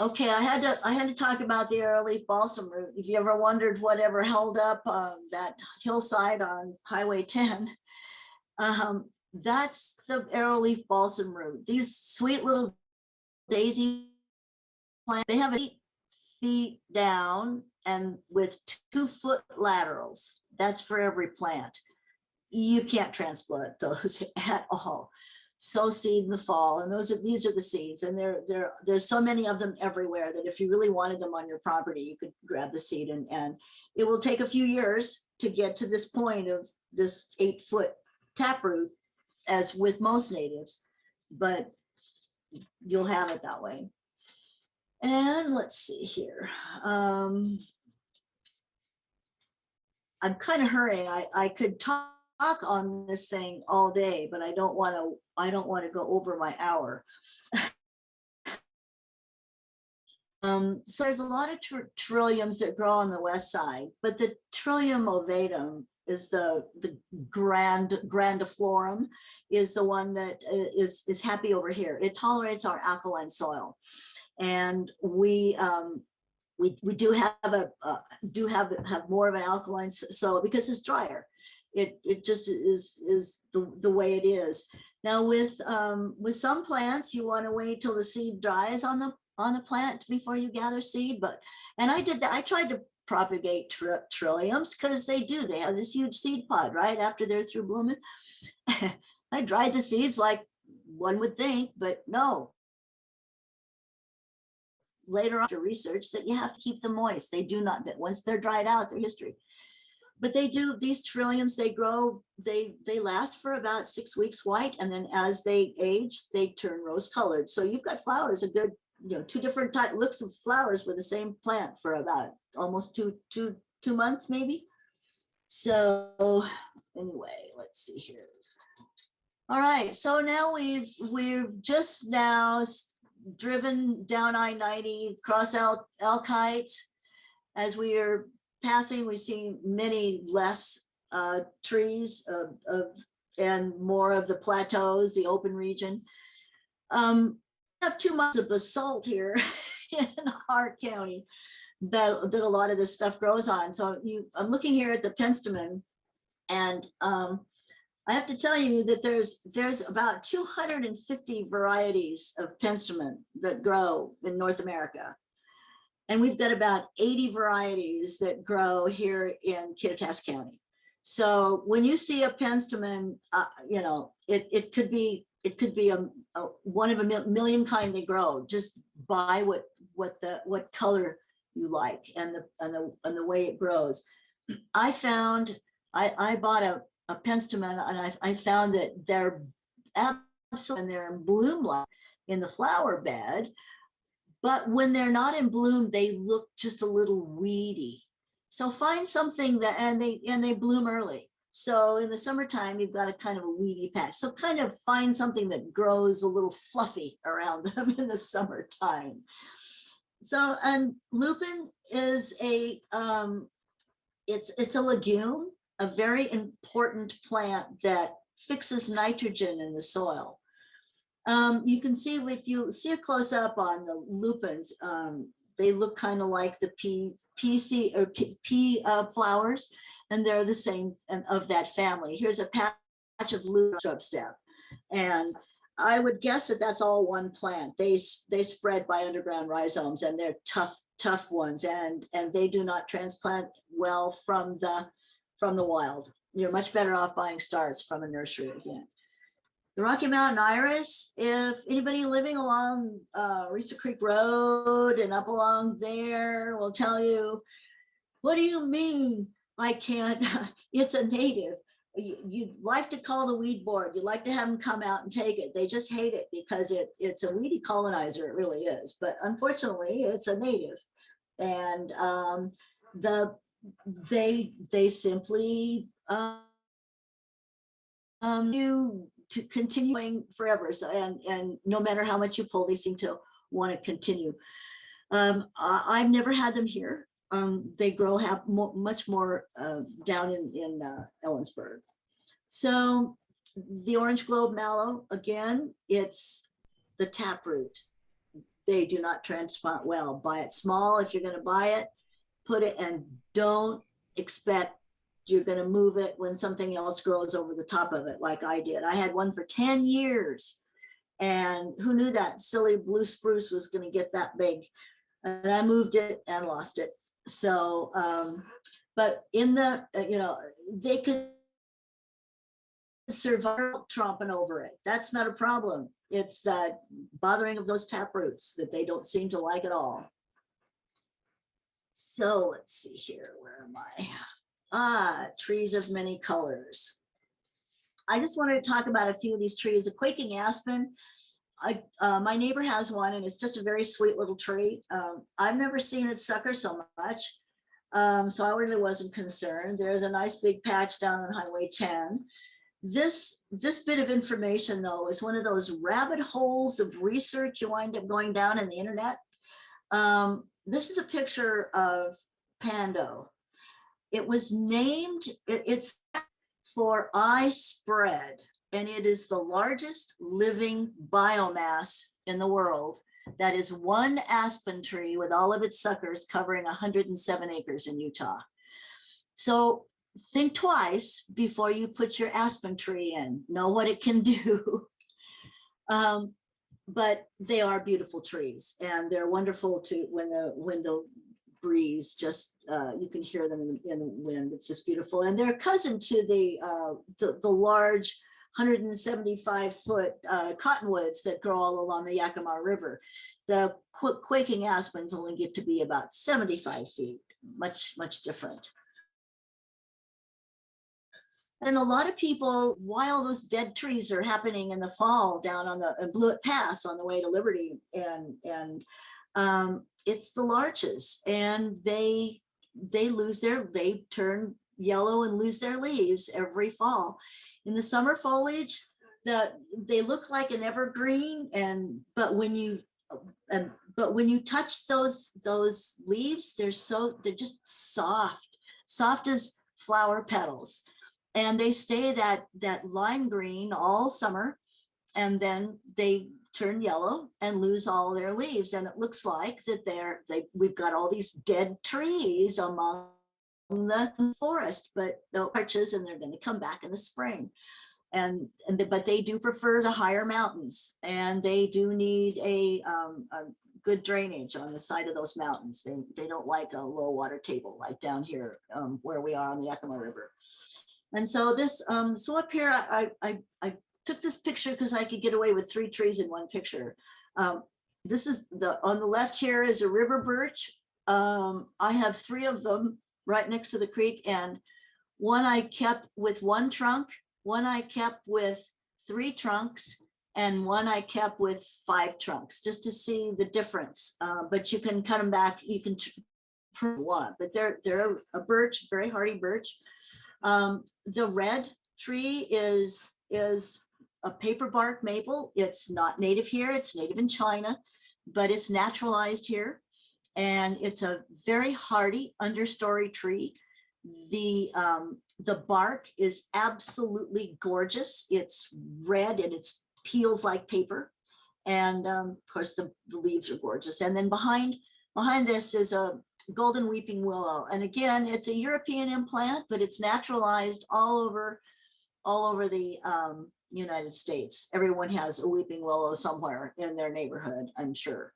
Okay, I had to talk about the arrowleaf balsam root. If you ever wondered whatever held up that hillside on Highway 10, that's the arrowleaf balsam root. These sweet little daisy plants, they have 8 feet down and with 2-foot laterals. That's for every plant. You can't transplant those at all. Sow seed in the fall, and these are the seeds, and there's so many of them everywhere that if you really wanted them on your property, you could grab the seed, and it will take a few years to get to this point of this 8-foot taproot, as with most natives, but you'll have it that way. And let's see here. I'm kind of hurrying. I could talk on this thing all day, but I don't want to go over my hour. So there's a lot of trilliums that grow on the west side, but the Trillium ovadum is the grandiflorum, is the one that is happy over here. It tolerates our alkaline soil, and we do have more of an alkaline soil because it's drier. It just is the way it is. Now with some plants, you want to wait till the seed dries on the plant before you gather seed. And I did that. I tried to propagate trilliums because they have this huge seed pod right after they're through blooming. I dried the seeds like one would think, but no. Later on, after research, that you have to keep them moist. They do not, that once they're dried out, they're history. But they do, these trilliums, they grow, they last for about 6 weeks white, and then as they age, they turn rose colored. So you've got flowers, a good, 2 different looks of flowers with the same plant for about almost two months maybe. So anyway, let's see here. All right, so now we've just now driven down I-90 across elk heights. As we are passing, we see many less trees and more of the plateaus, the open region. We have 2 months of basalt here in Hart County that a lot of this stuff grows on. So I'm looking here at the Penstemon, and I have to tell you that there's about 250 varieties of Penstemon that grow in North America. And we've got about 80 varieties that grow here in Kittitas County. So when you see a Penstemon, it could be one of a million kind they grow. Just buy what color you like and the way it grows. I bought a Penstemon, and I found that they're absolutely, and they're in bloom in the flower bed. But when they're not in bloom, they look just a little weedy. So find something that, and they bloom early. So in the summertime, you've got a kind of a weedy patch. So kind of find something that grows a little fluffy around them in the summertime. So, and lupin is it's a legume, a very important plant that fixes nitrogen in the soil. You can see, if you see a close up on the lupins, they look kind of like the pea flowers, and they're the same of that family. Here's a patch of lupin shrub steppe, and I would guess that that's all one plant. They spread by underground rhizomes, and they're tough ones, and they do not transplant well from the wild. You're much better off buying starts from a nursery again. The Rocky Mountain Iris, if anybody living along Reeser Creek Road and up along there will tell you, what do you mean I can't? It's a native. You'd like to call the weed board. You'd like to have them come out and take it. They just hate it because it's a weedy colonizer. It really is. But unfortunately, it's a native. And they simply to continuing forever. So, and no matter how much you pull, they seem to want to continue. I've never had them here. They grow much more down in Ellensburg. So the orange globe mallow, again, it's the taproot. they do not transplant well. Buy it small if you're going to buy it, put it, and don't expect you're going to move it when something else grows over the top of it like I did. I had one for 10 years, and who knew that silly blue spruce was going to get that big? And I moved it and lost it. So, but in the, they could survive tromping over it. That's not a problem. It's that bothering of those tap roots that they don't seem to like at all. So let's see here. Where am I? Trees of many colors. I just wanted to talk about a few of these trees. A quaking aspen. My neighbor has one, and it's just a very sweet little tree. I've never seen it sucker so much, so I really wasn't concerned. There's a nice big patch down on Highway 10. This bit of information, though, is one of those rabbit holes of research you wind up going down in the internet. This is a picture of Pando. It was named, it's for eye spread, and it is the largest living biomass in the world. That is one aspen tree with all of its suckers covering 107 acres in Utah. So think twice before you put your aspen tree in. Know what it can do. But they are beautiful trees, and they're wonderful to when the breeze just you can hear them in the wind. It's just beautiful, and they're cousin to the large 175-foot cottonwoods that grow all along the Yakima River. The quaking aspens only get to be about 75 feet, much different. And a lot of people, while those dead trees are happening in the fall down on the Blewett Pass on the way to Liberty, and it's the larches, and they turn yellow and lose their leaves every fall. In the summer foliage, they look like an evergreen, but when you touch those leaves, they're just soft as flower petals. And they stay that lime green all summer, and then they turn yellow and lose all their leaves. And it looks like that we've got all these dead trees among the forest, but no arches, and they're going to come back in the spring. But they do prefer the higher mountains, and they do need a good drainage on the side of those mountains. They don't like a low water table like down here where we are on the Yakima River. And so so up here, I took this picture because I could get away with 3 trees in one picture. This is on the left here is a river birch. I have 3 of them right next to the creek, and one I kept with 1 trunk, one I kept with 3 trunks, and one I kept with 5 trunks, just to see the difference. But you can cut them back, you can prune one, but they're a birch, very hardy birch. The red tree is a paper bark maple. It's not native here, it's native in China, but it's naturalized here. And it's a very hardy understory tree. The bark is absolutely gorgeous. It's red and it peels like paper. And of course the leaves are gorgeous. And then behind this is a golden weeping willow. And again, it's a European implant, but it's naturalized all over the United States. Everyone has a weeping willow somewhere in their neighborhood, I'm sure.